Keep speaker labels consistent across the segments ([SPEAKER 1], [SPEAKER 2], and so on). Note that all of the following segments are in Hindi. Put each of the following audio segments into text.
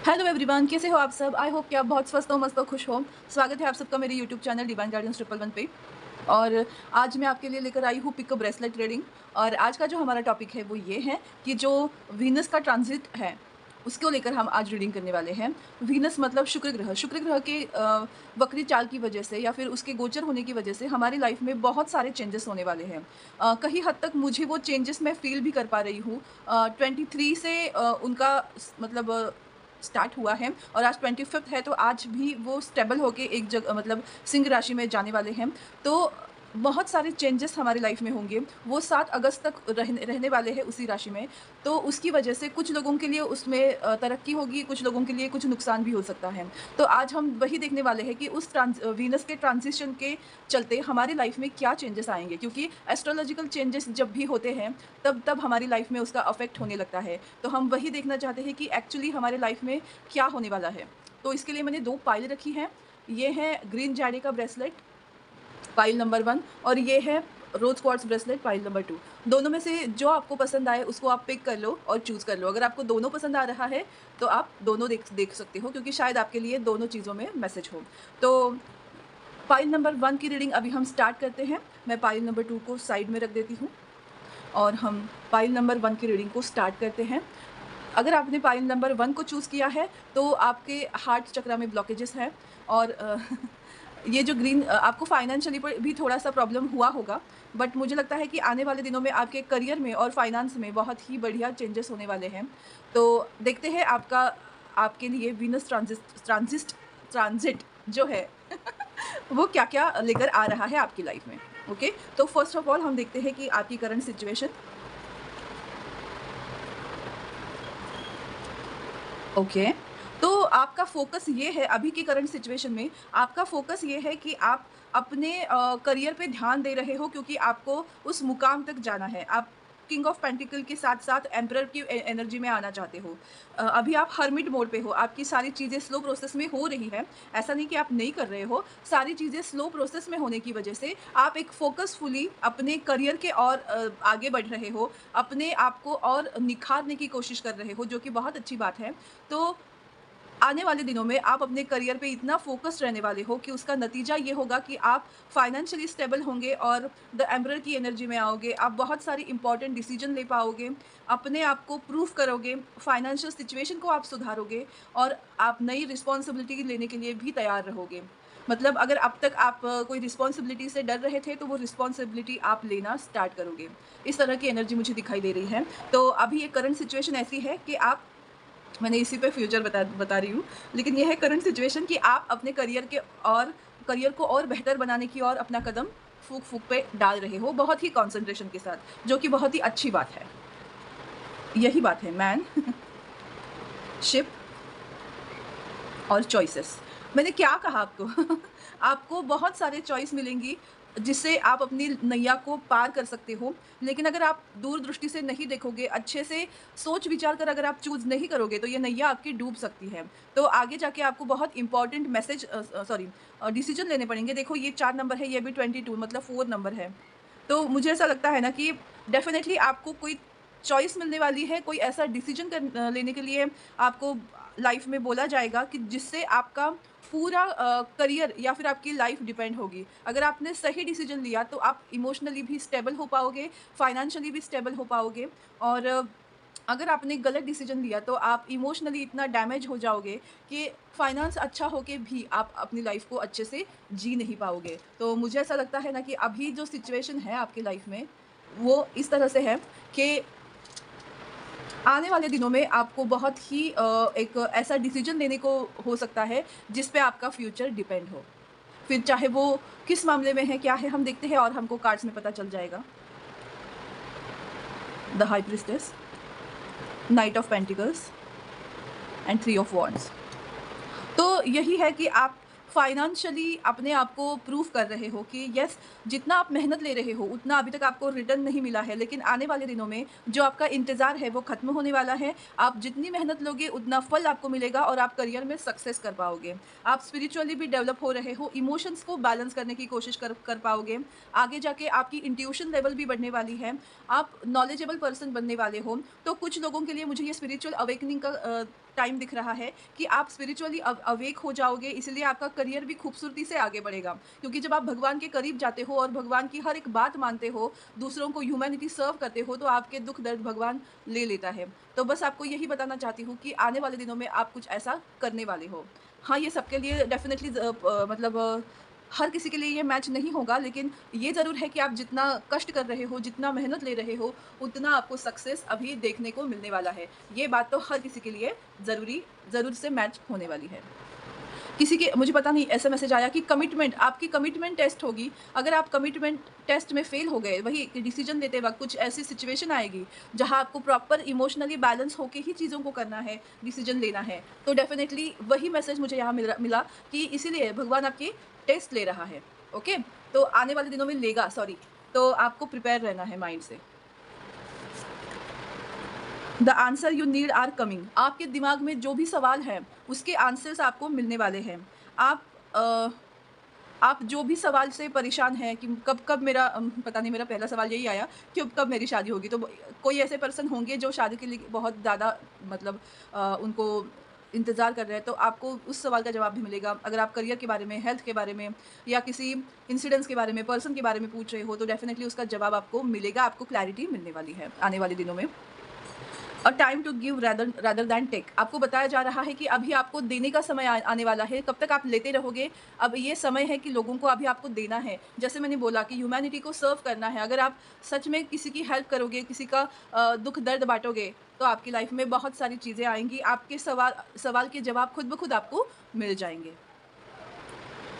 [SPEAKER 1] हेलो एवरीवन, कैसे हो आप सब। आई होप कि आप बहुत स्वस्थ हो, मस्त हो, खुश हो। स्वागत है आप सबका मेरे यूट्यूब चैनल डिवाइन गार्डियंस 111 पे। और आज मैं आपके लिए लेकर आई हूँ पिक अ ब्रेसलेट रीडिंग। और आज का जो हमारा टॉपिक है वो ये है कि जो वीनस का ट्रांजिट है उसको लेकर हम आज रीडिंग करने वाले हैं। वीनस मतलब शुक्र ग्रह। शुक्र ग्रह के वक्री चाल की वजह से या फिर उसके गोचर होने की वजह से हमारी लाइफ में बहुत सारे चेंजेस होने वाले हैं। कहीं हद तक मुझे वो चेंजेस मैं फील भी कर पा रही हूँ। 23 से उनका मतलब स्टार्ट हुआ है और आज 25th है, तो आज भी वो स्टेबल होके एक जगह मतलब सिंह राशि में जाने वाले हैं। तो बहुत सारे चेंजेस हमारी लाइफ में होंगे। वो 7 अगस्त तक रहने रहने वाले हैं उसी राशि में। तो उसकी वजह से कुछ लोगों के लिए उसमें तरक्की होगी, कुछ लोगों के लिए कुछ नुकसान भी हो सकता है। तो आज हम वही देखने वाले हैं कि उस वीनस के ट्रांजिशन के चलते हमारी लाइफ में क्या चेंजेस आएँगे, क्योंकि एस्ट्रोलॉजिकल चेंजेस जब भी होते हैं तब तब हमारी लाइफ में उसका अफ़ेक्ट होने लगता है। तो हम वही देखना चाहते हैं कि एक्चुअली हमारे लाइफ में क्या होने वाला है। तो इसके लिए मैंने 2 पायल रखी हैं। ये है ग्रीन जैडे का ब्रेसलेट, पाइल नंबर 1, और ये है रोज़ क्वार्ट्ज़ ब्रेसलेट, पाइल नंबर 2। दोनों में से जो आपको पसंद आए उसको आप पिक कर लो और चूज़ कर लो। अगर आपको दोनों पसंद आ रहा है तो आप दोनों देख देख सकते हो, क्योंकि शायद आपके लिए दोनों चीज़ों में मैसेज हो। तो पाइल नंबर 1 की रीडिंग अभी हम स्टार्ट करते हैं। मैं पाइल नंबर 2 को साइड में रख देती हूँ और हम पाइल नंबर 1 की रीडिंग को स्टार्ट करते हैं। अगर आपने पाइल नंबर 1 को चूज़ किया है तो आपके हार्ट चक्रा में ब्लॉकेजेस हैं। और ये जो आपको फाइनेंशियली पर भी थोड़ा-सा प्रॉब्लम हुआ होगा, बट मुझे लगता है कि आने वाले दिनों में आपके करियर में और फाइनेंस में बहुत ही बढ़िया चेंजेस होने वाले हैं। तो देखते हैं आपके लिए वीनस ट्रांज़िट जो है वो क्या-क्या लेकर आ रहा है आपकी लाइफ में। ओके? तो फर्स्ट ऑफ ऑल हम देखते हैं कि आपकी करंट सिचुएशन। ओके। तो आपका फ़ोकस ये है अभी की करंट सिचुएशन में, आपका फ़ोकस ये है कि आप अपने करियर पे ध्यान दे रहे हो, क्योंकि आपको उस मुकाम तक जाना है। आप किंग ऑफ पेंटिकल के साथ-साथ एम्परर की एनर्जी में आना चाहते हो। अभी आप हर्मिट मोड पे हो, आपकी सारी चीज़ें स्लो प्रोसेस में हो रही हैं। ऐसा नहीं कि आप नहीं कर रहे हो, सारी चीज़ें स्लो प्रोसेस में होने की वजह से आप एक फ़ोकसफुली अपने करियर के और आगे बढ़ रहे हो, अपने आप को और निखारने की कोशिश कर रहे हो, जो कि बहुत अच्छी बात है। तो आने वाले दिनों में आप अपने करियर पे इतना फ़ोकस्ड रहने वाले हो कि उसका नतीजा ये होगा कि आप फाइनेंशियली स्टेबल होंगे और द एम्परर की एनर्जी में आओगे। आप बहुत सारी इंपॉर्टेंट डिसीजन ले पाओगे, अपने आप को प्रूव करोगे, फाइनेंशियल सिचुएशन को आप सुधारोगे और आप नई रिस्पॉन्सिबिलिटी लेने के लिए भी तैयार रहोगे। मतलब अगर अब तक आप कोई रिस्पॉन्सिबिलिटी से डर रहे थे, तो वो रिस्पॉन्सिबिलिटी आप लेना स्टार्ट करोगे। इस तरह की एनर्जी मुझे दिखाई दे रही है। तो अभी ये करंट सिचुएशन ऐसी है कि आप मैंने इसी पे फ्यूचर बता बता रही हूँ। लेकिन ये है करंट सिचुएशन कि आप अपने करियर को और बेहतर बनाने की ओर अपना कदम फूँक-फूँक पे डाल रहे हो, बहुत ही कॉन्सन्ट्रेशन के साथ, जो कि बहुत ही अच्छी बात है। यही बात है मैन, शिप और चॉइसेस। मैंने क्या कहा आपको? आपको बहुत सारे चॉइस मिलेंगी, जिससे आप अपनी नैया को पार कर सकते हो। लेकिन अगर आप दूरदृष्टि से नहीं देखोगे, अच्छे से सोच-विचार कर अगर आप चूज़ नहीं करोगे, तो ये नैया आपकी डूब सकती है। तो आगे जाके आपको बहुत इम्पोर्टेंट डिसीज़न लेने पड़ेंगे। देखो, ये 4 नंबर है, ये भी 22 मतलब 4 नंबर है। तो मुझे ऐसा लगता है ना कि डेफ़िनेटली आपको कोई चॉइस मिलने वाली है, कोई ऐसा डिसीज़न लेने के लिए आपको लाइफ़ में बोला जाएगा कि जिससे आपका पूरा करियर या फिर आपकी लाइफ़ डिपेंड होगी। अगर आपने सही डिसीज़न लिया तो आप इमोशनली भी स्टेबल हो पाओगे, फाइनेंशियली भी स्टेबल हो पाओगे। और अगर आपने गलत डिसीज़न लिया तो आप इमोशनली इतना डैमेज हो जाओगे कि फाइनेंस अच्छा होके भी आप अपनी लाइफ़ को अच्छे से जी नहीं पाओगे। तो मुझे ऐसा लगता है ना कि अभी जो सिचुएशन है आपकी लाइफ़ में, वो इस तरह से है कि आने वाले दिनों में आपको बहुत ही एक ऐसा डिसीजन लेने को हो सकता है जिस पे आपका फ्यूचर डिपेंड हो। फिर चाहे वो किस मामले में है, क्या है, हम देखते हैं और हमको कार्ड्स में पता चल जाएगा। The high priestess, night of pentacles and 3 of wands. तो यही है कि आप फाइनेंशियली अपने आप को प्रूव कर रहे हो कि यस, जितना आप मेहनत ले रहे हो उतना अभी तक आपको रिटर्न नहीं मिला है, लेकिन आने वाले दिनों में जो आपका इंतज़ार है वो ख़त्म होने वाला है। आप जितनी मेहनत लोगे उतना फल आपको मिलेगा और आप करियर में सक्सेस कर पाओगे। आप स्पिरिचुअली भी डेवलप हो रहे हो, इमोशंस को बैलेंस करने की कोशिश कर पाओगे। आगे जाके आपकी इंट्यूशन लेवल भी बढ़ने वाली है, आप नॉलेजेबल पर्सन बनने वाले हो। तो कुछ लोगों के लिए मुझे ये स्पिरिचुअल अवेकनिंग का टाइम दिख रहा है कि आप स्पिरिचुअली अवेक हो जाओगे, इसलिए आपका करियर भी खूबसूरती से आगे बढ़ेगा। क्योंकि जब आप भगवान के करीब जाते हो और भगवान की हर एक बात मानते हो, दूसरों को ह्यूमैनिटी सर्व करते हो, तो आपके दुःख दर्द भगवान ले लेता है। तो बस आपको यही बताना चाहती हूँ कि आने वाले दिनों में आप कुछ ऐसा करने वाले हो। हाँ, ये सबके लिए डेफ़िनेटली मतलब हर किसी के लिए ये मैच नहीं होगा, लेकिन ये ज़रूर है कि आप जितना कष्ट कर रहे हो, जितना मेहनत ले रहे हो, उतना आपको सक्सेस अभी देखने को मिलने वाला है। ये बात तो हर किसी के लिए ज़रूर से मैच होने वाली है। किसी के मुझे पता नहीं ऐसा मैसेज आया कि कमिटमेंट आपकी कमिटमेंट टेस्ट होगी। अगर आप कमिटमेंट टेस्ट में फ़ेल हो गए, वही डिसीज़न लेते वक़्त कुछ ऐसी सिचुएशन आएगी, जहाँ आपको प्रॉपर इमोशनली बैलेंस होके ही चीज़ों को करना है, डिसीज़न लेना है। तो डेफ़िनेटली वही मैसेज मुझे यहाँ मिला कि इसीलिए भगवान आपकी टेस्ट ले रहा है। ओके? तो आने वाले दिनों में लेगा, सॉरी। तो आपको प्रिपेयर रहना है माइंड से। The answer you need are coming. आपके दिमाग में जो भी सवाल है, उसके आंसर्स आपको मिलने वाले हैं। आप अ, आप जो भी सवाल से परेशान हैं कि कब मेरा पता नहीं, मेरा पहला सवाल यही आया कि अब कब मेरी शादी होगी। तो कोई ऐसे पर्सन होंगे जो शादी के लिए बहुत ज़्यादा मतलब उनको इंतज़ार कर रहे हैं, तो आपको उस सवाल का जवाब भी मिलेगा। अगर आप करियर के बारे में, हेल्थ के बारे में या किसी इंसिडेंट्स के बारे में, पर्सन के बारे में पूछ रहे हो, तो डेफ़िनेटली उसका जवाब आपको मिलेगा, आपको क्लैरिटी मिलने वाली है आने वाले दिनों में। A time to give rather than take. आपको बताया जा रहा है कि अभी आपको देने का समय आने वाला है। कब तक आप लेते रहोगे? अब ये समय है कि लोगों को अभी आपको देना है। जैसे मैंने बोला कि ह्यूमैनिटी को सर्व करना है। अगर आप सच में किसी की हेल्प करोगे, किसी का दुःख दर्द बाँटोगे, तो आपकी लाइफ में बहुत सारी चीज़ें आएँगी। आपके सवाल के जवाब खुद ब खुद आपको मिल जाएँगे।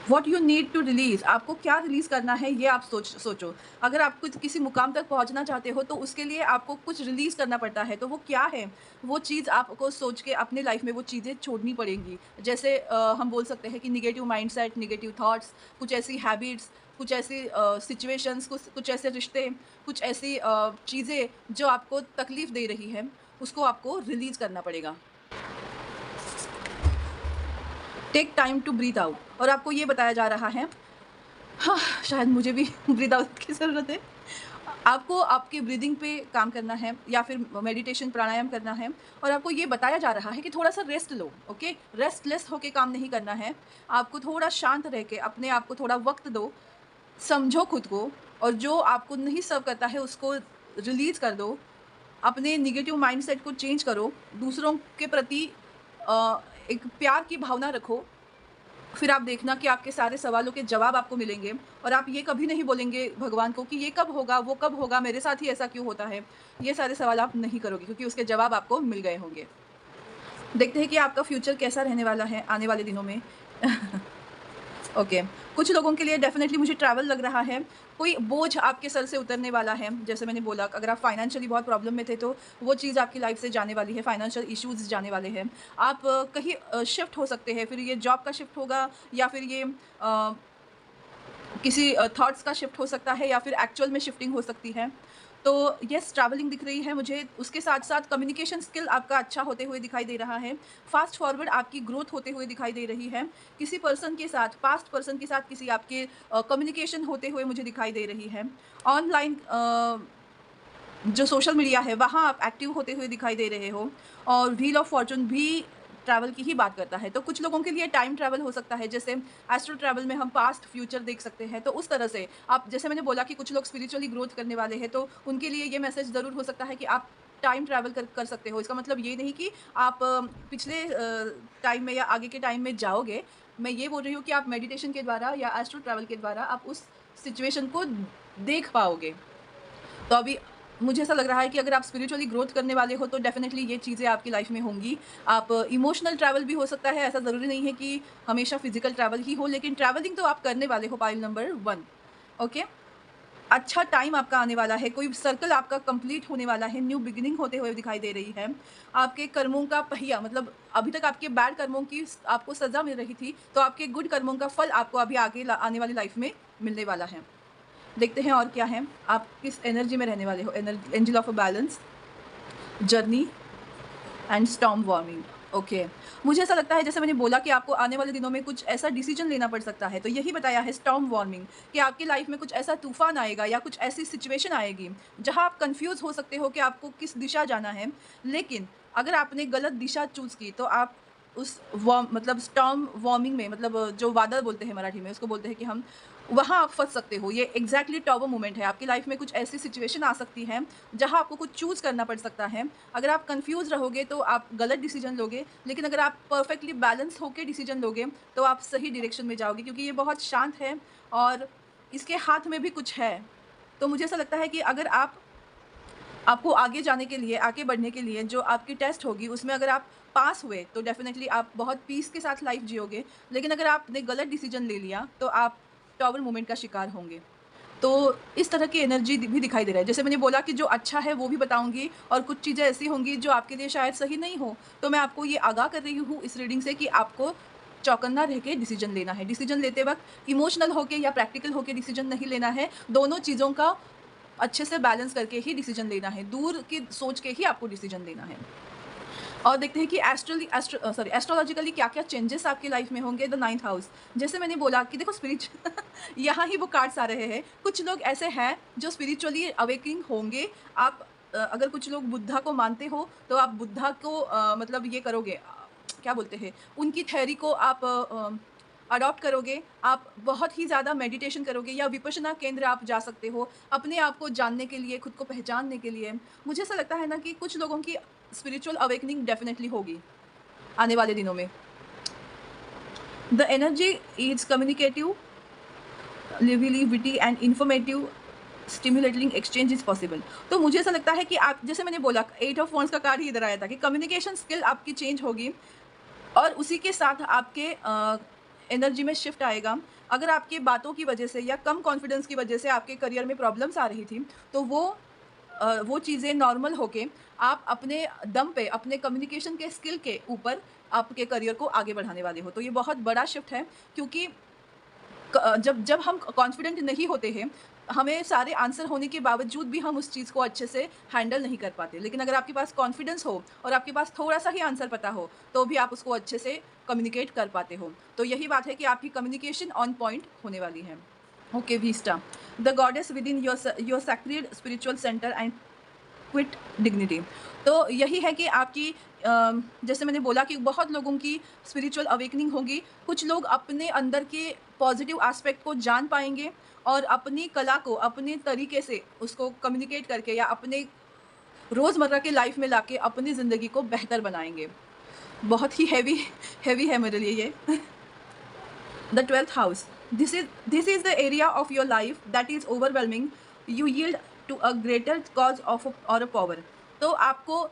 [SPEAKER 1] What you need to release, आपको क्या रिलीज़ करना है, ये आप सोचो। अगर आप कुछ किसी मुकाम तक पहुँचना चाहते हो, तो उसके लिए आपको कुछ रिलीज़ करना पड़ता है, तो वो क्या है? वो चीज़ आपको सोच के अपनी लाइफ़ में वो चीज़ें छोड़नी पड़ेंगी। जैसे हम बोल सकते हैं कि नेगेटिव माइंडसेट, नेगेटिव थॉट्स, कुछ ऐसी हैबिट्स, कुछ ऐसी सिचुएशंस, कुछ ऐसे रिश्ते, कुछ ऐसी चीज़ें जो आपको तकलीफ़ दे रही हैं, उसको आपको रिलीज़ करना पड़ेगा। Take time to breathe out, और आपको ये बताया जा रहा है, हाँ, शायद मुझे भी ब्रीथ आउट की ज़रूरत है। आपको आपके ब्रीदिंग पे काम करना है या फिर मेडिटेशन, प्राणायाम करना है, और आपको ये बताया जा रहा है कि थोड़ा-सा रेस्ट लो, ओके? रेस्टलेस होके काम नहीं करना है। आपको थोड़ा शांत रह के अपने आप को थोड़ा वक़्त दो, समझो खुद को, और जो आपको नहीं सर्व करता है उसको रिलीज़ कर दो। अपने नेगेटिव माइंडसेट को चेंज करो, दूसरों के प्रति एक प्यार की भावना रखो। फिर आप देखना कि आपके सारे सवालों के जवाब आपको मिलेंगे, और आप ये कभी नहीं बोलेंगे भगवान को कि ये कब होगा, वो कब होगा, मेरे साथ ही ऐसा क्यों होता है? ये सारे सवाल आप नहीं करोगे, क्योंकि उसके जवाब आपको मिल गए होंगे। देखते हैं कि आपका फ्यूचर कैसा रहने वाला है आने वाले दिनों में। ओके, कुछ लोगों के लिए डेफ़िनेटली मुझे ट्रैवल लग रहा है। कोई बोझ आपके सर से उतरने वाला है। जैसे मैंने बोला, अगर आप फाइनेंशियली बहुत प्रॉब्लम में थे, तो वो चीज़ आपकी लाइफ़ से जाने वाली है, फाइनेंशियल इश्यूज़ जाने वाले हैं। आप कहीं शिफ्ट हो सकते हैं, फिर ये जॉब का शिफ्ट होगा, या फिर ये किसी थॉट्स का शिफ्ट हो सकता है, या फिर एक्चुअल में शिफ्टिंग हो सकती है। तो येस, ट्रैवलिंग दिख रही है मुझे। उसके साथ-साथ कम्युनिकेशन स्किल आपका अच्छा होते हुए दिखाई दे रहा है। फ़ास्ट फॉरवर्ड आपकी ग्रोथ होते हुए दिखाई दे रही है। किसी पर्सन के साथ, पास्ट पर्सन के साथ किसी आपके कम्युनिकेशन होते हुए मुझे दिखाई दे रही है। ऑनलाइन जो सोशल मीडिया है, वहाँ आप एक्टिव होते हुए दिखाई दे रहे हो, और व्हील ऑफ फॉर्च्यून भी ट्रैवल की ही बात करता है। तो कुछ लोगों के लिए टाइम ट्रैवल हो सकता है, जैसे एस्ट्रो ट्रैवल में हम पास्ट फ्यूचर देख सकते हैं। तो उस तरह से आप, जैसे मैंने बोला कि कुछ लोग स्पिरिचुअली ग्रोथ करने वाले हैं, तो उनके लिए ये मैसेज ज़रूर हो सकता है कि आप टाइम ट्रैवल कर सकते हो। इसका मतलब ये नहीं कि आप पिछले टाइम में या आगे के टाइम में जाओगे। मैं ये बोल रही हूँ कि आप मेडिटेशन के द्वारा या एस्ट्रो ट्रैवल के द्वारा आप उस सिचुएशन को देख पाओगे। तो अभी मुझे ऐसा लग रहा है कि अगर आप स्पिरिचुअली ग्रोथ करने वाले हो, तो डेफ़िनेटली ये चीज़ें आपकी लाइफ़ में होंगी। आप इमोशनल ट्रैवल भी हो सकता है, ऐसा ज़रूरी नहीं है कि हमेशा फ़िज़िकल ट्रैवल ही हो, लेकिन ट्रैवलिंग तो आप करने वाले हो, पॉइंट नंबर 1। ओके? अच्छा टाइम आपका आने वाला है, कोई सर्कल आपका कंप्लीट होने वाला है, न्यू बिगिनिंग होते हुए दिखाई दे रही है। आपके कर्मों का पहिया, मतलब अभी तक आपके बैड कर्मों की आपको सज़ा मिल रही थी, तो आपके गुड कर्मों का फल आपको अभी आगे आने वाली लाइफ़ में मिलने वाला है। देखते हैं और क्या है। आप किस एनर्जी में रहने वाले हो। Angel of a balance, journey and storm warming. Okay. मुझे ऐसा लगता है जैसे मैंने बोला कि आपको आने वाले दिनों में कुछ ऐसा डिसीज़न लेना पड़ सकता है, तो यही बताया है स्टॉर्म वार्निंग कि आपकी लाइफ़ में कुछ ऐसा तूफ़ान आएगा या कुछ ऐसी सिचुएशन आएगी, जहाँ आप कन्फ्यूज़ हो सकते हो कि आपको किस दिशा जाना है। लेकिन अगर आपने गलत दिशा चूज़ की, तो आप उस वार्म मतलब स्टॉर्म वार्मिंग में मतलब जो बादल बोलते हैं मराठी में, उसको बोलते हैं कि हम वहाँ आप फँस सकते हो। ये एग्ज़ैक्टली टॉवर मोमेंट है। आपकी लाइफ़ में कुछ ऐसी सिचुएशन आ सकती है, जहाँ आपको कुछ चूज़ करना पड़ सकता है। अगर आप कन्फ्यूज़ रहोगे तो आप गलत डिसीज़न लोगे, लेकिन अगर आप परफेक्टली बैलेंस होके डिसीज़न लोगे, तो आप सही डायरेक्शन में जाओगे क्योंकि ये बहुत शांत है और इसके हाथ में भी कुछ है। तो मुझे ऐसा लगता है कि अगर आपको आगे जाने के लिए, आगे बढ़ने के लिए जो आपकी टेस्ट होगी, उसमें अगर आप पास हुए, तो डेफ़िनेटली आप बहुत पीस के साथ लाइफ़ जियोगे। लेकिन अगर आपने गलत डिसीज़न ले लिया, तो आप टॉवर मोमेंट का शिकार होंगे। तो इस तरह की एनर्जी भी दिखाई दे रहा है। जैसे मैंने बोला कि जो अच्छा है वो भी बताऊँगी और कुछ चीज़ें ऐसी होंगी जो आपके लिए शायद सही नहीं हो। तो मैं आपको ये आगाह कर रही हूँ इस रीडिंग से कि आपको चौकन्ना रह के डिसीज़न लेना है। डिसीज़न लेते वक़्त इमोशनल होके या प्रैक्टिकल होके डिसीज़न नहीं लेना है। दोनों चीज़ों का अच्छे से बैलेंस करके ही डिसीज़न लेना है। दूर की सोच के ही आपको डिसीज़न लेना है। और देखते हैं कि एस्ट्रोलॉजिकली क्या-क्या चेंजेस आपकी लाइफ में होंगे द 9th हाउस। जैसे मैंने बोला कि देखो यहाँ ही वो कार्ड्स आ रहे हैं। कुछ लोग ऐसे हैं जो स्पिरिचुअली अवेकनिंग होंगे। आप अगर कुछ लोग बुद्धा को मानते हो तो आप बुद्धा को मतलब ये करोगे क्या बोलते हैं उनकी थ्योरी को आप अडॉप्ट करोगे। आप बहुत ही ज़्यादा मेडिटेशन करोगे या विपश्यना केंद्र आप जा सकते हो, अपने आप को जानने के लिए, खुद को पहचानने के लिए। मुझे ऐसा लगता है ना कि कुछ लोगों की स्पिरिचुअल अवेकनिंग डेफिनिटली होगी, आने वाले दिनों में। The energy is communicative, lively, witty and informative, stimulating exchange is possible. तो मुझे ऐसा लगता है कि आप जैसे मैंने बोला 8 ऑफ वांड्स का कार्ड ही इधर आया था कि कम्युनिकेशन स्किल आपकी चेंज होगी और उसी के साथ आपके एनर्जी में शिफ्ट आएगा। अगर आपकी बातों की वजह से या कम कॉन्फिडेंस की वजह से आपके करियर में प्रॉब्लम्स आ रही थी, तो वो चीज़ें नॉर्मल होके आप अपने दम पे, अपने कम्युनिकेशन के स्किल के ऊपर आपके करियर को आगे बढ़ाने वाले हो। तो ये बहुत बड़ा शिफ्ट है क्योंकि जब जब हम कॉन्फिडेंट नहीं होते हैं, हमें सारे आंसर होने के बावजूद भी हम उस चीज़ को अच्छे से हैंडल नहीं कर पाते। लेकिन अगर आपके पास कॉन्फिडेंस हो और आपके पास थोड़ा-सा ही आंसर पता हो, तो भी आप उसको अच्छे से कम्युनिकेट कर पाते हो। तो यही बात है कि आपकी कम्युनिकेशन ऑन पॉइंट होने वाली है। Okay, Vesta, the goddess within your sacred spiritual centre and quiet dignity. तो यही है कि आपकी जैसे मैंने बोला कि बहुत लोगों की स्पिरिचुअल अवेकनिंग होगी। कुछ लोग अपने अंदर के पॉजिटिव एस्पेक्ट को जान पाएँगे और अपनी कला को अपने तरीके से उसको कम्युनिकेट करके या अपने रोज़मर्रा के लाइफ में लाके अपनी ज़िंदगी को बेहतर बनाएँगे। बहुत ही हेवी हेवी है मेरे लिए ये। The 12th house. This is the area of your life that is overwhelming. You yield to a greater cause of or a power. तो आपको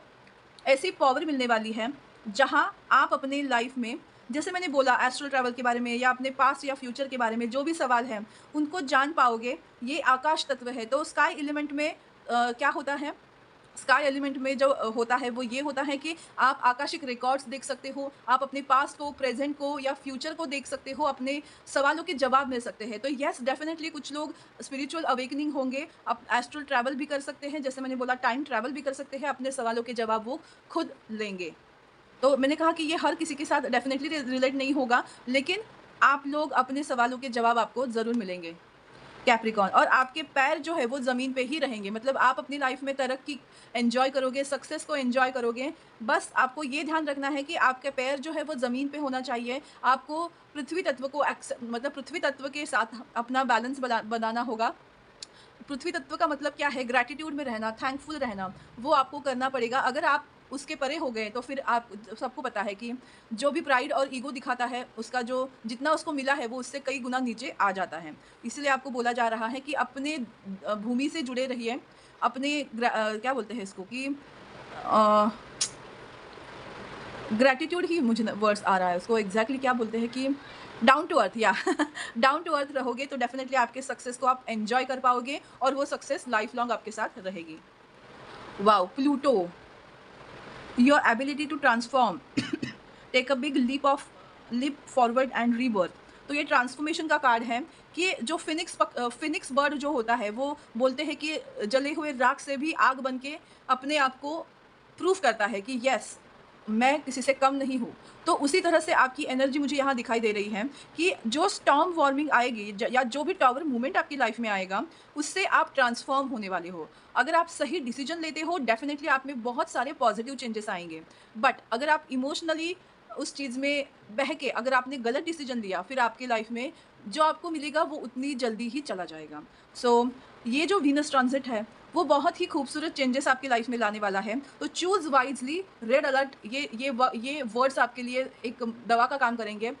[SPEAKER 1] ऐसी पावर मिलने वाली है जहां आप अपने लाइफ में जैसे मैंने बोला एस्ट्रल ट्रैवल के बारे में या अपने पास्ट या फ्यूचर के बारे में जो भी सवाल है उनको जान पाओगे। ये आकाश तत्व है तो स्काई एलिमेंट में क्या होता है स्काई एलिमेंट में जो होता है वो ये होता है कि आप आकाशिक रिकॉर्ड्स देख सकते हो, आप अपने पास्ट को, प्रेज़ेंट को या फ्यूचर को देख सकते हो, अपने सवालों के जवाब मिल सकते हैं। तो येस डेफ़िनेटली कुछ लोग स्पिरिचुअल अवेकनिंग होंगे, आप एस्ट्रल ट्रैवल भी कर सकते हैं, जैसे मैंने बोला टाइम ट्रैवल भी कर सकते हैं, अपने सवालों के जवाब वो खुद लेंगे। तो मैंने कहा कि ये हर किसी के साथ डेफ़िनेटली रिलेट नहीं होगा, लेकिन आप लोग अपने सवालों के जवाब आपको ज़रूर मिलेंगे। कैप्रिकॉर्न और आपके पैर जो है वो ज़मीन पे ही रहेंगे मतलब आप अपनी लाइफ में तरक्की एन्जॉय करोगे, सक्सेस को एन्जॉय करोगे। बस आपको ये ध्यान रखना है कि आपके पैर जो है वो ज़मीन पे होना चाहिए। आपको पृथ्वी तत्व को मतलब पृथ्वी तत्व के साथ अपना बैलेंस बनाना होगा। पृथ्वी तत्व का मतलब क्या है? ग्रैटिट्यूड में रहना, थैंकफुल रहना, वो आपको करना पड़ेगा। अगर आप उसके परे हो गए तो फिर आप सबको पता है कि जो भी प्राइड और ईगो दिखाता है, उसका जो जितना उसको मिला है वो उससे कई गुना नीचे आ जाता है। इसलिए आपको बोला जा रहा है कि अपने भूमि से जुड़े रहिए, अपने क्या बोलते हैं इसको कि अ, ग्रैटिट्यूड ही मुझे वर्ड्स आ रहा है, उसको एग्ज़ैक्टली क्या बोलते हैं कि डाउन टू अर्थ या डाउन टू अर्थ रहोगे तो डेफ़िनेटली आपके सक्सेस को आप एन्जॉय कर पाओगे और वो सक्सेस लाइफ़ लॉन्ग आपके साथ रहेगी। Wow! Pluto, your ability to transform, take a big leap forward and rebirth. तो ये ट्रांसफॉर्मेशन का कार्ड है कि जो फिनिक्स बर्ड जो होता है वो बोलते हैं कि जले हुए राख से भी आग बन के अपने आप को प्रूव करता है कि यस मैं किसी से कम नहीं हूँ। तो उसी तरह से आपकी एनर्जी मुझे यहाँ दिखाई दे रही है कि जो स्टॉर्म वॉर्मिंग आएगी या जो भी टॉवर मूवमेंट आपकी लाइफ में आएगा, उससे आप ट्रांसफॉर्म होने वाले हो। अगर आप सही डिसीजन लेते हो, डेफिनेटली आप में बहुत सारे पॉजिटिव चेंजेस आएंगे। बट अगर आप इमोशनली उस चीज़ में बह के अगर आपने गलत डिसीजन लिया, फिर आपकी लाइफ में जो आपको मिलेगा वो उतनी जल्दी ही चला जाएगा। सो ये जो वीनस ट्रांजिट है, वो बहुत ही खूबसूरत चेंजेस आपकी लाइफ में लाने वाला है। तो चूज़ वाइज़ली, रेड अलर्ट, ये वर्ड्स आपके लिए एक दवा का काम करेंगे।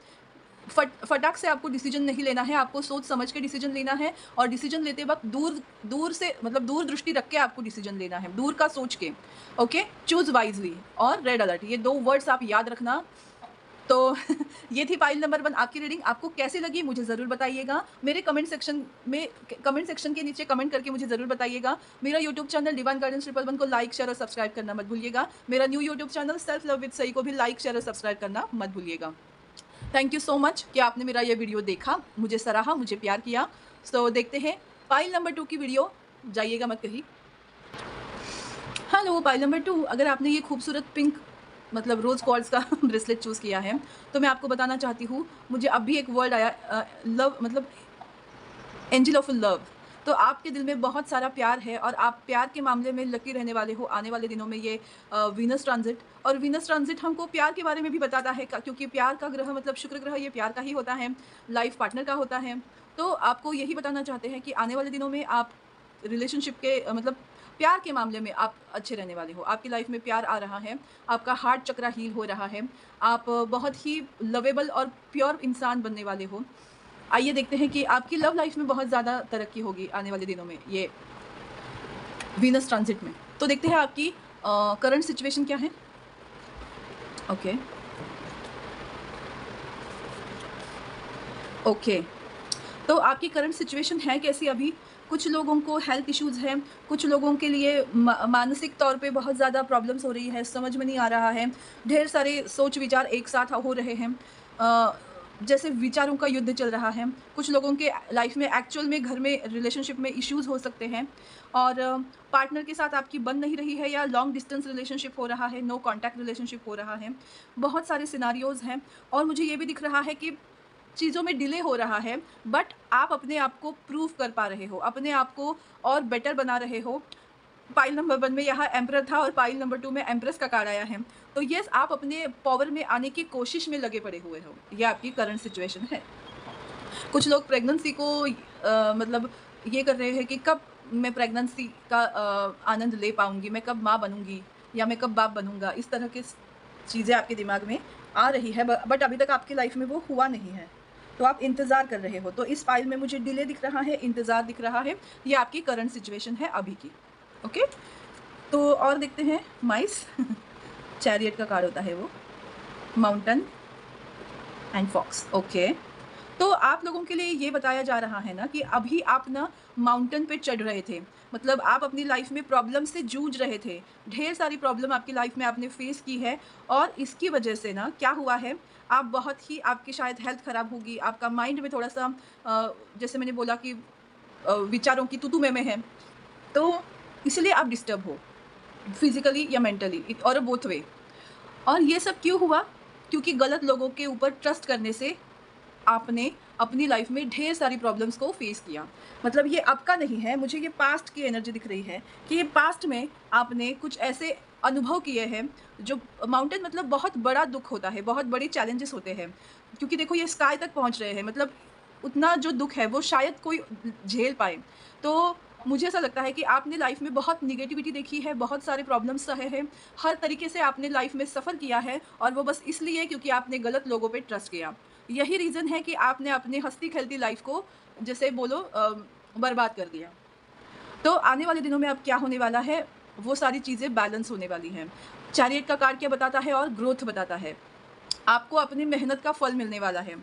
[SPEAKER 1] फटाक से आपको डिसीजन नहीं लेना है, आपको सोच समझ के डिसीजन लेना है, और डिसीजन लेते वक़्त दूर दूर से मतलब दूरदृष्टि रख के आपको डिसीजन लेना है, दूर का सोच के। ओके? चूज़ वाइज़ली और रेड अलर्ट, ये 2 वर्ड्स आप याद रखना। तो ये थी पाइल नंबर 1 आपकी रीडिंग। आपको कैसी लगी मुझे ज़रूर बताइएगा। मेरे कमेंट सेक्शन के नीचे कमेंट करके मुझे ज़रूर बताइएगा। मेरा यूट्यूब चैनल डिवाइन गाइडेंस 111 को लाइक, शेयर और सब्सक्राइब करना मत भूलिएगा। मेरा new YouTube channel self love with Sai को भी लाइक, शेयर और सब्सक्राइब करना मत भूलिएगा। थैंक यू सो मच कि आपने मेरा ये वीडियो देखा, मुझे सराहा, मुझे प्यार किया। सो देखते हैं पाइल नंबर 2 की वीडियो। जाइएगा मत कहीं। हेलो पाइल नंबर 2, अगर आपने ये खूबसूरत पिंक मतलब रोज़ क्वार्ट्ज़ का ब्रेसलेट चूज़ किया है, तो मैं आपको बताना चाहती हूँ, मुझे अब भी एक वर्ड आया, लव, मतलब एंजल ऑफ लव। तो आपके दिल में बहुत सारा प्यार है और आप प्यार के मामले में लकी रहने वाले हो आने वाले दिनों में। ये वीनस ट्रांजिट, और वीनस ट्रांजिट हमको प्यार के बारे में भी बताता है, क्योंकि प्यार का ग्रह मतलब शुक्र ग्रह ये प्यार का ही होता है, लाइफ पार्टनर का होता है। तो आपको यही बताना चाहते हैं कि आने वाले दिनों में आप रिलेशनशिप के मतलब प्यार के मामले में आप अच्छे रहने वाले हो। आपकी लाइफ में प्यार आ रहा है, आपका हार्ट चक्रा हील हो रहा है, आप बहुत ही लवेबल और प्योर इंसान बनने वाले हो। आइए देखते हैं कि आपकी लव लाइफ में बहुत ज़्यादा तरक्की होगी आने वाले दिनों में ये वीनस ट्रांजिट में। तो देखते हैं आपकी करंट सिचुएशन क्या है। ओके ओके, तो आपकी करंट सिचुएशन है कैसी अभी? कुछ लोगों को हेल्थ इश्यूज़ हैं, कुछ लोगों के लिए मानसिक तौर पे बहुत ज़्यादा प्रॉब्लम्स हो रही है, समझ में नहीं आ रहा है, ढेर सारे सोच विचार एक साथ हो रहे हैं, जैसे विचारों का युद्ध चल रहा है। कुछ लोगों के लाइफ में एक्चुअल में घर में रिलेशनशिप में इश्यूज़ हो सकते हैं, और पार्टनर के साथ आपकी बन नहीं रही है, या लॉन्ग डिस्टेंस रिलेशनशिप हो रहा है, नो कॉन्टैक्ट रिलेशनशिप हो रहा है। बहुत सारे सिनारियोज़ हैं, और मुझे ये भी दिख रहा है कि चीज़ों में डिले हो रहा है, बट आप अपने आप को प्रूव कर पा रहे हो, अपने आप को और बेटर बना रहे हो। पाइल नंबर 1 में यहाँ एम्परर था और पाइल नंबर 2 में एम्प्रेस का कार्ड आया है। तो येस, आप अपने पावर में आने की कोशिश में लगे पड़े हुए हो। ये आपकी करंट सिचुएशन है। कुछ लोग प्रेगनेंसी को मतलब ये कर रहे हैं कि कब मैं प्रेगनेंसी का आनंद ले पाऊँगी, मैं कब माँ बनूँगी या मैं कब बाप बनूँगा। इस तरह की चीज़ें आपके दिमाग में आ रही है, बट अभी तक आपकी लाइफ में वो हुआ नहीं है। तो आप इंतज़ार कर रहे हो। तो इस फाइल में मुझे डिले दिख रहा है, इंतज़ार दिख रहा है। ये आपकी करंट सिचुएशन है अभी की। ओके, तो और देखते हैं माइस चैरियट का कार्ड होता है वो, माउंटेन एंड फॉक्स। ओके, तो आप लोगों के लिए ये बताया जा रहा है ना कि अभी आप ना माउंटेन पे चढ़ रहे थे, मतलब आप अपनी लाइफ में प्रॉब्लम से जूझ रहे थे। ढेर सारी प्रॉब्लम आपकी लाइफ में आपने फेस की है, और इसकी वजह से ना क्या हुआ है, आप बहुत ही, आपकी शायद हेल्थ ख़राब होगी, आपका माइंड में थोड़ा सा जैसे मैंने बोला कि विचारों की तू में है, तो इसलिए आप डिस्टर्ब हो फिजिकली या मेंटली, और बोथ वे। और ये सब क्यों हुआ? क्योंकि गलत लोगों के ऊपर ट्रस्ट करने से आपने अपनी लाइफ में ढेर सारी प्रॉब्लम्स को फेस किया। मतलब ये आपका नहीं है, मुझे ये पास्ट की एनर्जी दिख रही है कि ये पास्ट में आपने कुछ ऐसे अनुभव किए हैं जो, माउंटेन मतलब बहुत बड़ा दुख होता है, बहुत बड़े चैलेंजेस होते हैं, क्योंकि देखो ये स्काई तक पहुंच रहे हैं, मतलब उतना जो दुख है वो शायद कोई झेल पाए। तो मुझे ऐसा लगता है कि आपने लाइफ में बहुत निगेटिविटी देखी है, बहुत सारे प्रॉब्लम्स सहे हैं, हर तरीके से आपने लाइफ में सफ़र किया है, और वो बस इसलिए क्योंकि आपने गलत लोगों पे ट्रस्ट किया। यही रीज़न है कि आपने अपनी हँसती खेलती लाइफ को, जैसे बोलो, बर्बाद कर दिया। तो आने वाले दिनों में अब क्या होने वाला है, वो सारी चीज़ें बैलेंस होने वाली हैं। चैरियट का कार्ड क्या बताता है, और ग्रोथ बताता है। आपको अपनी मेहनत का फल मिलने वाला है।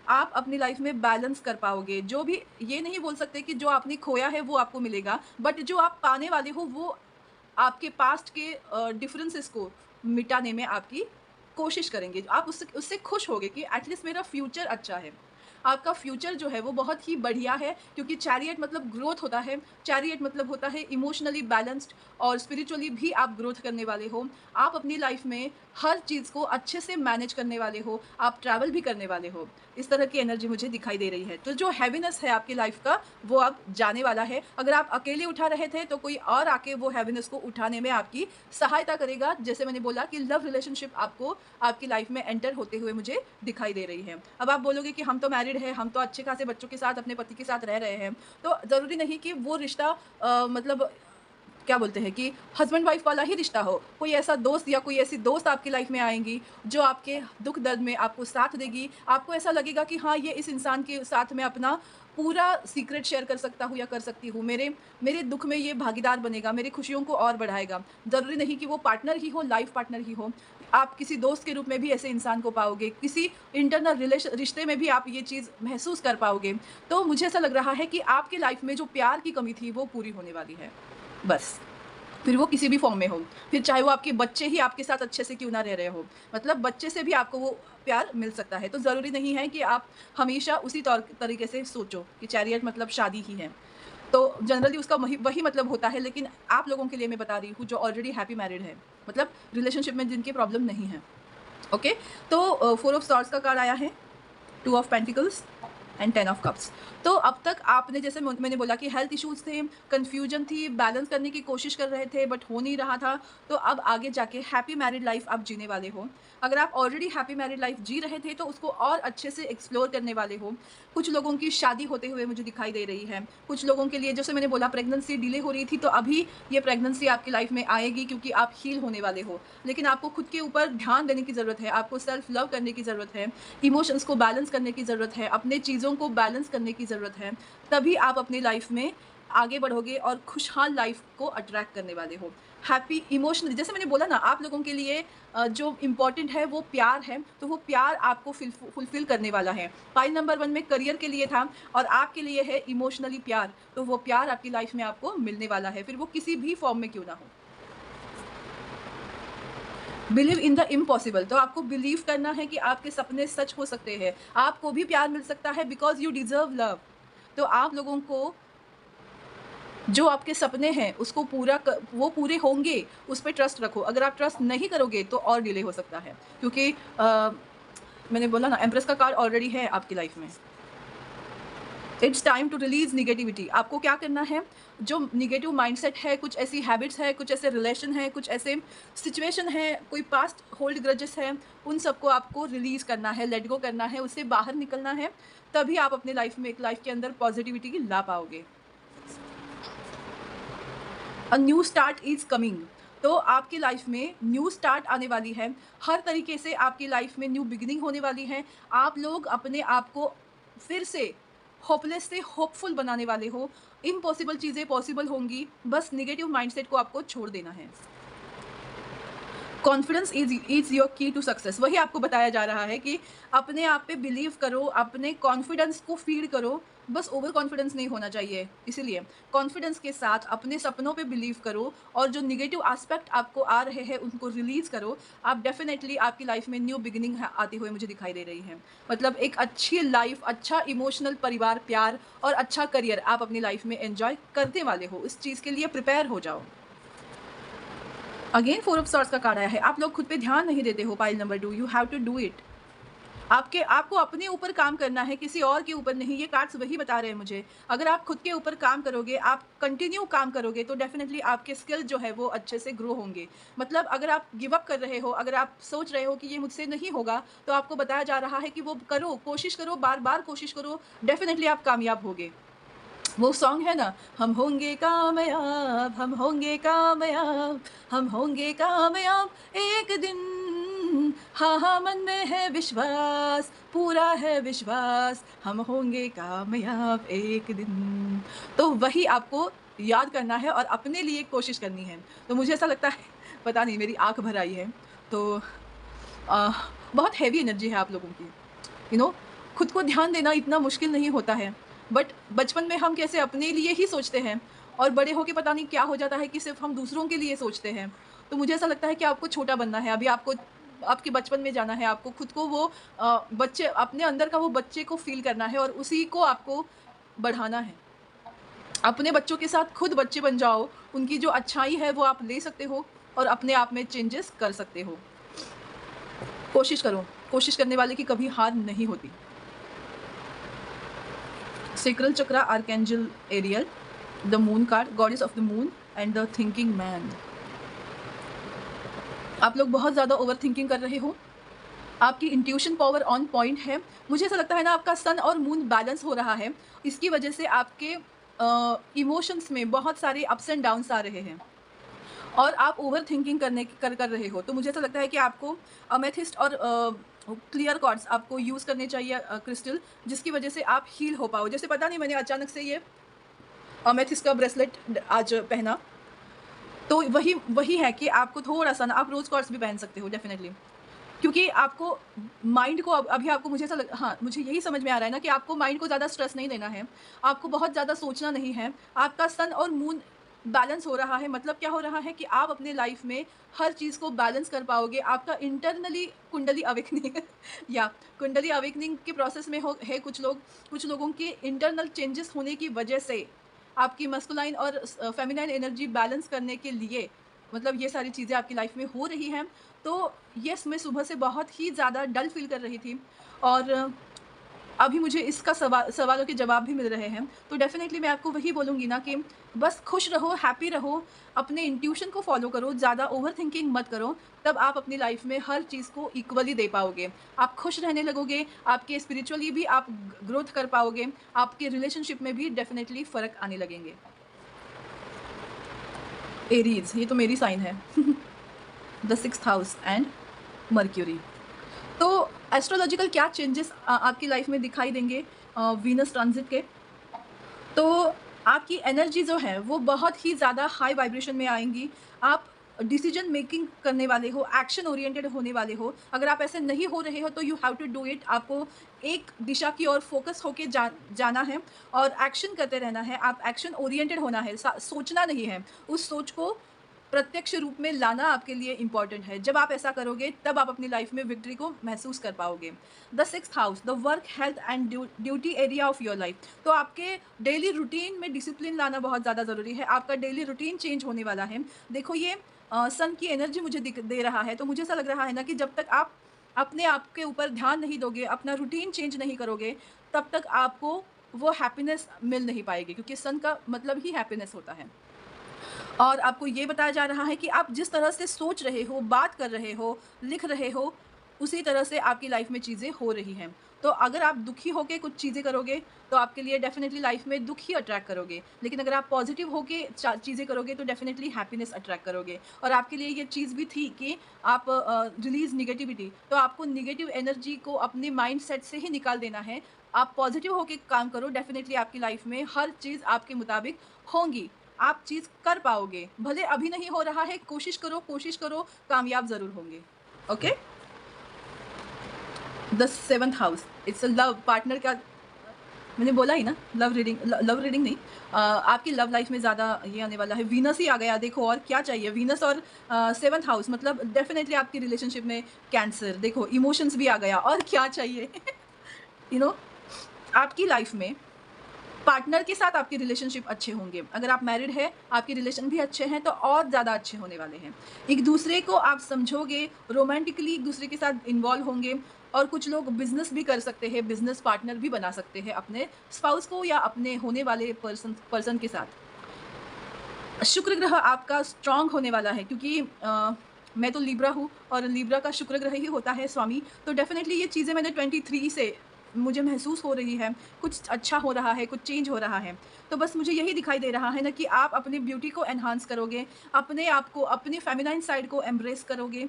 [SPEAKER 1] आप अपनी लाइफ में बैलेंस कर पाओगे। जो भी, ये नहीं बोल सकते कि जो आपने खोया है वो आपको मिलेगा, बट जो आप पाने वाले हो वो आपके पास्ट के डिफरेंसेस को मिटाने में आपकी कोशिश करेंगे। आप उससे उससे खुश होगे कि एटलीस्ट मेरा फ्यूचर अच्छा है। आपका फ्यूचर जो है वो बहुत ही बढ़िया है, क्योंकि चैरियट मतलब ग्रोथ होता है। चैरियट मतलब होता है इमोशनली बैलेंस्ड, और स्पिरिचुअली भी आप ग्रोथ करने वाले हो। आप अपनी लाइफ में हर चीज़ को अच्छे से मैनेज करने वाले हो, आप ट्रैवल भी करने वाले हो। इस तरह की एनर्जी मुझे दिखाई दे रही है। तो जो हैवीनेस है आपकी लाइफ़ का, वो अब जाने वाला है। अगर आप अकेले उठा रहे थे, तो कोई और आके वो हैवीनेस को उठाने में आपकी सहायता करेगा। जैसे मैंने बोला कि लव रिलेशनशिप आपको आपकी लाइफ़ में एंटर होते हुए मुझे दिखाई दे रही है। अब आप बोलोगे कि हम तो मैरिड हैं, हम तो अच्छे खासे बच्चों के साथ, अपने पति के साथ रह रहे हैं। तो ज़रूरी नहीं कि वो रिश्ता मतलब क्या बोलते हैं कि हस्बैंड वाइफ वाला ही रिश्ता हो। कोई ऐसा दोस्त या कोई ऐसी दोस्त आपकी लाइफ में आएँगी, जो आपके दुःख दर्द में आपको साथ देगी। आपको ऐसा लगेगा कि हाँ, ये इस इंसान के साथ मैं अपना पूरा सीक्रेट शेयर कर सकता हूँ या कर सकती हूँ। मेरे मेरे दुःख में ये भागीदार बनेगा, मेरी खुशियों को और बढ़ाएगा। ज़रूरी नहीं कि वो पार्टनर ही हो, लाइफ पार्टनर ही हो। आप किसी दोस्त के रूप में भी ऐसे इंसान को पाओगे, किसी इंटरनल रिश्ते में भी आप ये चीज़ महसूस कर पाओगे। तो मुझे ऐसा लग रहा है कि आपकी लाइफ में जो प्यार की कमी थी, वो पूरी होने वाली है। बस। फिर वो किसी भी फ़ॉर्म में हो, फिर चाहे वो आपके बच्चे ही आपके साथ अच्छे से क्यों ना रह रहे हो, मतलब बच्चे से भी आपको वो प्यार मिल सकता है। तो ज़रूरी नहीं है कि आप हमेशा उसी तौर तरीके से सोचो कि चैरियट मतलब शादी ही है। तो जनरली उसका वही वही मतलब होता है, लेकिन आप लोगों के लिए मैं बता रही हूँ जो ऑलरेडी हैप्पी मैरिड है, मतलब रिलेशनशिप में जिनकी प्रॉब्लम नहीं है। ओके? तो 4 ऑफ सॉर्ड्स का कार्ड आया है, 2 of pentacles and 10 of cups. तो अब तक आपने जैसे मैंने बोला कि हेल्थ इश्यूज़ थे, कन्फ्यूजन थी, बैलेंस करने की कोशिश कर रहे थे बट हो नहीं रहा था। तो अब आगे जाके हैप्पी मैरिड लाइफ़ आप जीने वाले हो। अगर आप ऑलरेडी हैप्पी मैरिड लाइफ़ जी रहे थे तो उसको और अच्छे से एक्सप्लोर करने वाले हो। कुछ लोगों की शादी होते हुए मुझे दिखाई दे रही है। कुछ लोगों के लिए जैसे मैंने बोला प्रेगनेंसी डिले हो रही थी, तो अभी ये प्रेगनेंसी आपकी लाइफ़ में आएगी क्योंकि आप हील होने वाले हो। लेकिन आपको खुद के ऊपर ध्यान देने की ज़रूरत है, आपको सेल्फ लव करने की ज़रूरत है, इमोशंस को बैलेंस करने की ज़रूरत है, अपने चीज़ों को बैलेंस करने की ज़रूरत है। तभी आप अपनी लाइफ़ में आगे बढ़ोगे और खुशहाल लाइफ़ को अट्रैक्ट करने वाले हो। हैप्पी इमोशनली जैसे मैंने बोला ना, आप लोगों के लिए जो इम्पोर्टेंट है वो प्यार है, तो वो प्यार आपको फुलफ़िल करने वाला है। पाइल नंबर 1 में करियर के लिए था और आपके लिए है इमोशनली प्यार, तो वो प्यार आपकी लाइफ़ में आपको मिलने वाला है, फिर वो किसी भी फ़ॉर्म में क्यों ना हो। बिलीव इन द इम्पॉसिबल, तो आपको बिलीव करना है कि आपके सपने सच हो सकते हैं। आपको भी प्यार मिल सकता है बिकॉज़ यू डिज़र्व लव। तो आप लोगों को जो आपके सपने हैं उसको वो पूरे होंगे, उस पे ट्रस्ट रखो। अगर आप ट्रस्ट नहीं करोगे तो और डिले हो सकता है, क्योंकि मैंने बोला ना, एम्प्रेस का कार्ड ऑलरेडी है आपकी लाइफ़ में। It's time to release negativity. आपको क्या करना है, जो निगेटिव माइंडसेट है, कुछ ऐसी हैबिट्स है, कुछ ऐसे रिलेशन है, कुछ ऐसे सिचुएशन है, कोई पास्ट होल्ड ग्रजेस है, उन सबको आपको रिलीज करना है, लेट गो करना है, उससे बाहर निकलना है। तभी आप अपने लाइफ के अंदर पॉजिटिविटी की ला पाओगे। A new start is coming, तो आपकी लाइफ में न्यू स्टार्ट आने वाली है। हर तरीके से आपकी लाइफ में न्यू बिगिनिंग होने वाली है। आप लोग अपने आप को फिर से होपलेस से होपफुल बनाने वाले हो। इम्पॉसिबल चीज़ें पॉसिबल होंगी, बस निगेटिव माइंडसेट को आपको छोड़ देना है। कॉन्फिडेंस इज योर की टू सक्सेस, वही आपको बताया जा रहा है कि अपने आप पे बिलीव करो, अपने कॉन्फिडेंस को फीड करो, बस ओवर कॉन्फिडेंस नहीं होना चाहिए। इसीलिए कॉन्फिडेंस के साथ अपने सपनों पे बिलीव करो और जो निगेटिव एस्पेक्ट आपको आ रहे हैं उनको रिलीज करो। आप डेफिनेटली आपकी लाइफ में न्यू बिगिनिंग आती हुई मुझे दिखाई दे रही है। मतलब एक अच्छी लाइफ, अच्छा इमोशनल परिवार, प्यार और अच्छा करियर आप अपनी लाइफ में एंजॉय करने वाले हो। इस चीज़ के लिए प्रिपेयर हो जाओ। अगेन 4 ऑफ सॉर्ड्स का कार्ड आया है। आप लोग खुद पे ध्यान नहीं देते हो। Pile number 2, you have to do it. आपको अपने ऊपर काम करना है, किसी और के ऊपर नहीं। ये कार्ड्स वही बता रहे हैं मुझे। अगर आप खुद के ऊपर काम करोगे, आप कंटिन्यू काम करोगे, तो डेफिनेटली आपके स्किल जो है वो अच्छे से ग्रो होंगे। मतलब अगर आप गिव अप कर रहे हो, अगर आप सोच रहे हो कि ये मुझसे नहीं होगा, तो आपको बताया जा रहा है कि वो करो, कोशिश करो, बार-बार कोशिश करो, डेफिनेटली आप कामयाब होगे। वो सॉन्ग है ना, हम होंगे कामयाब, हम होंगे कामयाब, हम होंगे कामयाब एक दिन। हाँ, हाँ, मन में है विश्वास, पूरा है विश्वास, हम होंगे कामयाब एक दिन। तो वही आपको याद करना है और अपने लिए कोशिश करनी है। तो मुझे ऐसा लगता है, पता नहीं मेरी आँख भर आई है। तो अ, बहुत हेवी एनर्जी है आप लोगों की। यू नो, खुद को ध्यान देना इतना मुश्किल नहीं होता है, बट बचपन में हम कैसे अपने लिए ही सोचते हैं और बड़े होके पता नहीं क्या हो जाता है कि सिर्फ हम दूसरों के लिए सोचते हैं। तो मुझे ऐसा लगता है कि आपको छोटा बनना है, अभी आपको आपके बचपन में जाना है, आपको खुद को वो बच्चे, अपने अंदर का वो बच्चे को फील करना है और उसी को आपको बढ़ाना है। अपने बच्चों के साथ खुद बच्चे बन जाओ, उनकी जो अच्छाई है वो आप ले सकते हो और अपने आप में चेंजेस कर सकते हो। कोशिश करो, कोशिश करने वाले की कभी हार नहीं होती। Sacral chakra, archangel Ariel, the moon card, goddess of the moon and the thinking man. आप लोग बहुत ज़्यादा ओवरथिंकिंग कर रहे हो। आपकी इंट्यूशन पावर ऑन पॉइंट है। मुझे ऐसा लगता है ना, आपका सन और मून बैलेंस हो रहा है। इसकी वजह से आपके इमोशंस में बहुत सारे अप्स एंड डाउन्स आ रहे हैं और आप ओवरथिंकिंग कर रहे हो। तो मुझे ऐसा लगता है कि आपको अमेथिस्ट और क्लियर कॉर्ड्स आपको यूज़ करने चाहिए, क्रिस्टल, जिसकी वजह से आप हील हो पाओ। जैसे पता नहीं, मैंने अचानक से ये अमेथिस्ट का ब्रेसलेट आज पहना, तो वही वही है कि आपको थोड़ा-सा ना, आप रोज़ क्वार्ट्ज़ भी पहन सकते हो डेफ़िनेटली। क्योंकि आपको माइंड को अभी आपको, मुझे ऐसा लग हाँ, मुझे यही समझ में आ रहा है ना कि आपको माइंड को ज़्यादा स्ट्रेस नहीं देना है, आपको बहुत ज़्यादा सोचना नहीं है। आपका सन और मून बैलेंस हो रहा है, मतलब क्या हो रहा है कि आप अपने लाइफ़ में हर चीज़ को बैलेंस कर पाओगे। आपका इंटरनली कुंडली अवेकनिंग या कुंडली अवेकनिंग के प्रोसेस में हो है कुछ लोगों के इंटरनल चेंजेस होने की वजह से आपकी मस्कुलाइन और फेमिनाइन एनर्जी बैलेंस करने के लिए, मतलब ये सारी चीज़ें आपकी लाइफ में हो रही हैं। तो यस, मैं सुबह से बहुत ही ज़्यादा डल फ़ील कर रही थी और अभी मुझे इसका सवालों के जवाब भी मिल रहे हैं। तो डेफ़िनेटली मैं आपको वही बोलूँगी ना कि बस खुश रहो, हैप्पी रहो, अपने इंट्यूशन को फ़ॉलो करो, ज़्यादा ओवरथिंकिंग मत करो, तब आप अपनी लाइफ़ में हर चीज़ को इक्वली दे पाओगे। आप खुश रहने लगोगे, आपके स्पिरिचुअली भी आप ग्रोथ कर पाओगे, आपके रिलेशनशिप में भी डेफ़िनेटली फ़र्क आने लगेंगे। एरीज़, ये तो मेरी साइन है। The 6th house and mercury. तो एस्ट्रोलॉजिकल क्या चेंजेस आपकी लाइफ में दिखाई देंगे वीनस ट्रांजिट के? तो आपकी एनर्जी जो है वो बहुत ही ज़्यादा हाई वाइब्रेशन में आएंगी। आप डिसीजन मेकिंग करने वाले हो, एक्शन ओरिएंटेड होने वाले हो। अगर आप ऐसे नहीं हो रहे हो तो you have to do it. आपको एक दिशा की ओर फोकस होके जाना है और एक्शन करते रहना है। आप एक्शन ओरिएंटेड होना है, सोचना नहीं है। उस सोच को प्रत्यक्ष रूप में लाना आपके लिए इम्पॉर्टेंट है। जब आप ऐसा करोगे तब आप अपनी लाइफ में विक्ट्री को महसूस कर पाओगे। The 6th house, the work, health and duty area of your life. तो आपके डेली रूटीन में डिसिप्लिन लाना बहुत ज़्यादा ज़रूरी है। आपका डेली रूटीन चेंज होने वाला है। देखो, ये सन की एनर्जी मुझे दे रहा है, तो मुझे ऐसा लग रहा है ना कि जब तक आप अपने आप के ऊपर ध्यान नहीं दोगे, अपना रूटीन चेंज नहीं करोगे, तब तक आपको वो हैप्पीनेस मिल नहीं पाएगी, क्योंकि सन का मतलब ही हैप्पीनेस होता है। और आपको ये बताया जा रहा है कि आप जिस तरह से सोच रहे हो, बात कर रहे हो, लिख रहे हो, उसी तरह से आपकी लाइफ में चीज़ें हो रही हैं। तो अगर आप दुखी होके कुछ चीज़ें करोगे, तो आपके लिए डेफ़िनेटली लाइफ में दुःख ही अट्रैक्ट करोगे। लेकिन अगर आप पॉज़िटिव होके चीज़ें करोगे, तो डेफ़िनेटली हैप्पीनेस अट्रैक्ट करोगे। और आपके लिए ये चीज़ भी थी कि आप रिलीज़ नेगेटिविटी, तो आपको नेगेटिव एनर्जी को अपने माइंडसेट से ही निकाल देना है। आप पॉज़िटिव होके काम करो, डेफ़िनेटली आपकी लाइफ में हर चीज़ आपके मुताबिक होंगी। आप चीज़ कर पाओगे। भले अभी नहीं हो रहा है, कोशिश करो, कामयाब ज़रूर होंगे। Okay? The 7th house, it's a love partner का, मैंने बोला ही ना, लव रीडिंग नहीं, आपकी लव लाइफ में ज़्यादा ये आने वाला है। वीनस ही आ गया, देखो और क्या चाहिए। वीनस और 7th हाउस मतलब डेफ़िनेटली आपकी रिलेशनशिप में कैंसर, देखो इमोशंस भी आ गया, और क्या चाहिए? यू नो आपकी लाइफ में पार्टनर के साथ आपके रिलेशनशिप अच्छे होंगे। अगर आप मैरिड हैं, आपके रिलेशन भी अच्छे हैं, तो और ज़्यादा अच्छे होने वाले हैं। एक दूसरे को आप समझोगे, रोमांटिकली एक दूसरे के साथ इन्वॉल्व होंगे, और कुछ लोग बिज़नेस भी कर सकते हैं, बिज़नेस पार्टनर भी बना सकते हैं अपने स्पाउस को या अपने होने वाले पर्सन के साथ। शुक्र ग्रह आपका स्ट्रॉन्ग होने वाला है, क्योंकि मैं तो लिब्रा हूँ और लिब्रा का शुक्र ग्रह ही होता है स्वामी। तो डेफ़िनेटली ये चीज़ें मैंने 23 से मुझे महसूस हो रही है, कुछ अच्छा हो रहा है, कुछ चेंज हो रहा है। तो बस मुझे यही दिखाई दे रहा है ना कि आप अपनी ब्यूटी को एनहांस करोगे, अपने आप को, अपनी फेमिनाइन साइड को एम्ब्रेस करोगे।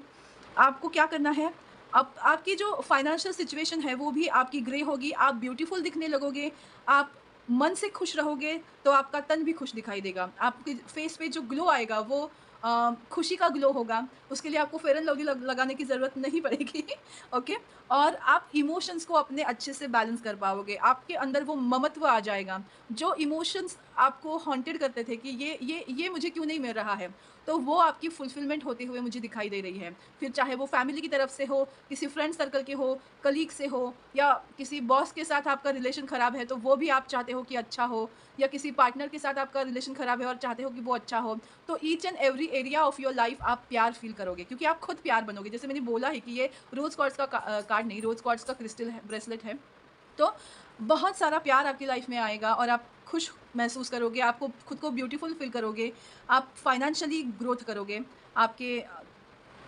[SPEAKER 1] आपको क्या करना है, आपकी जो फाइनेंशियल सिचुएशन है वो भी आपकी ग्रे होगी, आप ब्यूटीफुल दिखने लगोगे, आप मन से खुश रहोगे, तो आपका तन भी खुश दिखाई देगा। आपके फेस पे जो ग्लो आएगा वो खुशी का ग्लो होगा। उसके लिए आपको फेयर एंड लवली लगाने की ज़रूरत नहीं पड़ेगी। ओके? और आप इमोशंस को अपने अच्छे से बैलेंस कर पाओगे। आपके अंदर वो ममत्व आ जाएगा। जो इमोशंस आपको हॉन्टेड करते थे कि ये मुझे क्यों नहीं मिल रहा है, तो वो आपकी फुलफिलमेंट होते हुए मुझे दिखाई दे रही है। फिर चाहे वो फैमिली की तरफ से हो, किसी फ्रेंड सर्कल के हो, कलीग से हो, या किसी बॉस के साथ आपका रिलेशन खराब है, तो वो भी आप चाहते हो कि अच्छा हो, या किसी पार्टनर के साथ आपका रिलेशन खराब है और चाहते हो कि वो अच्छा हो। तो each and every area of your life आप प्यार फ़ील करोगे, क्योंकि आप खुद प्यार बनोगे। जैसे मैंने बोला है कि ये रोज़ क्वार्ट्ज़ का कार्ड नहीं, रोज़ क्वार्ट्ज़ का क्रिस्टल है, ब्रेसलेट है। तो बहुत सारा प्यार आपकी लाइफ में आएगा और आप खुश महसूस करोगे, आपको खुद को ब्यूटीफुल फ़ील करोगे, आप फाइनेंशियली ग्रोथ करोगे, आपके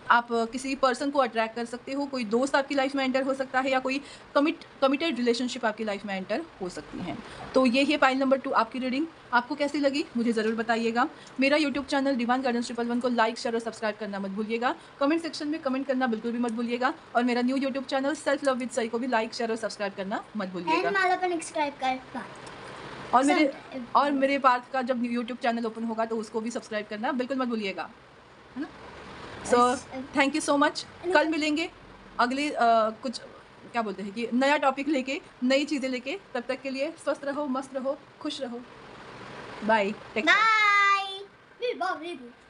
[SPEAKER 1] आप किसी पर्सन को अट्रैक्ट कर सकते हो, कोई दोस्त आपकी लाइफ में एंटर हो सकता है, या कोई कमिटेड रिलेशनशिप आपकी लाइफ में एंटर हो सकती हैं। तो ये है पाइल नंबर 2 आपकी रीडिंग। आपको कैसी लगी मुझे ज़रूर बताइएगा। मेरा YouTube channel divine gardens triple one को लाइक, शेयर और सब्सक्राइब करना मत भूलिएगा। कमेंट सेक्शन में कमेंट करना बिल्कुल भी मत भूलिएगा, और मेरा new YouTube channel self love with Sai को भी लाइक, शेयर और सब्सक्राइब करना मत भूलिएगा। और मेरे पार्थ का जब यूट्यूब चैनल ओपन होगा तो उसको भी सब्सक्राइब करना बिल्कुल मत भूलिएगा, है ना? So thank you so much. कल मिलेंगे अगले कुछ क्या बोलते हैं कि नया टॉपिक लेके, नई चीज़ें लेके। तब तक के लिए स्वस्थ रहो, मस्त रहो, खुश रहो। Bye, take care.
[SPEAKER 2] बाय।